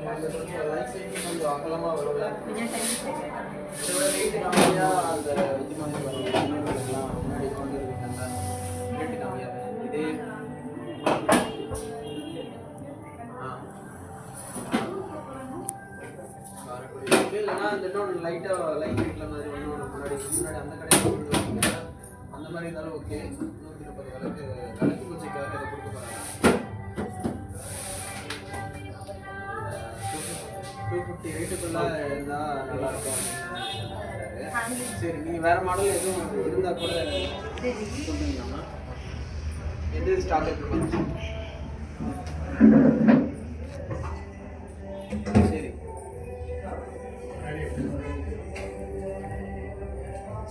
கொஞ்சம் அகலமாக வரும்ல. இதோட ரேட்டு கம்மியாக அந்த இது மாதிரி வரும். முன்னாடி கொண்டு இருக்கீங்க ரேட்டு கம்மியாக இதே இல்லைன்னா இந்த இன்னொன்று லைட்டாக லைட் வெயிட்டில் மாதிரி ஒன்று முன்னாடி அந்த கடையில் அந்த மாதிரி இருந்தாலும் ஓகே. 130 விளக்கு பூஜைக்காக இதை கொடுக்க போகிறாங்க. 250 ரேட்டுக்குள்ளே இருந்தால் நல்லாயிருக்கும். சரி, நீங்கள் வேறு மாடல் எதுவும் இருந்தால் கூட சொல்லுங்கண்ணா. எது ஸ்டாக் இருக்கு? சரி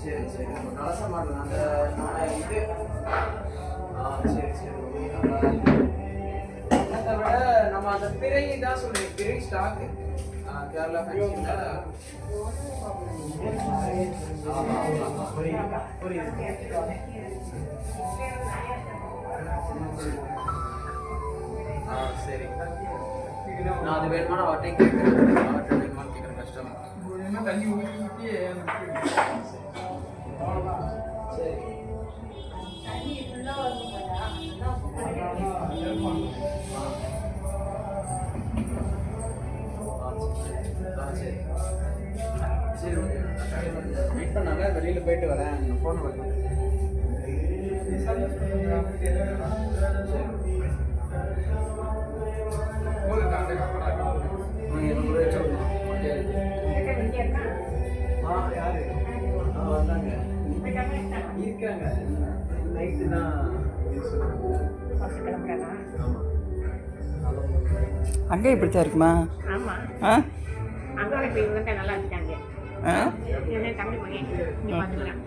சரி சரி கலச மாடல் அந்த இது சரி சரி அதை விட நம்ம அந்த பிறை தான் சொல்றேன். பிறை ஸ்டாக் கேரளா ஃபேன்சியில் சரி. நான் அது வேணுமா நான் அவர்கிட்ட கேட்குறேன். அவர்கிட்ட வேணுமான்னு கேட்குறேன். கஷ்டம் தண்ணி ஊற்றி சரி சரி ஓகே. வெயிட் பண்ணாங்க, வெளியில் போயிட்டு வரேன். ஃபோன் வரேன். யாரு வந்தாங்க இருக்காங்க. நைட்டு தான் அங்கே இப்படித்தான் இருக்குமா? ஆ நல்லா இருக்காங்க. தம்பி பண்ணி பார்த்துக்கலாம்.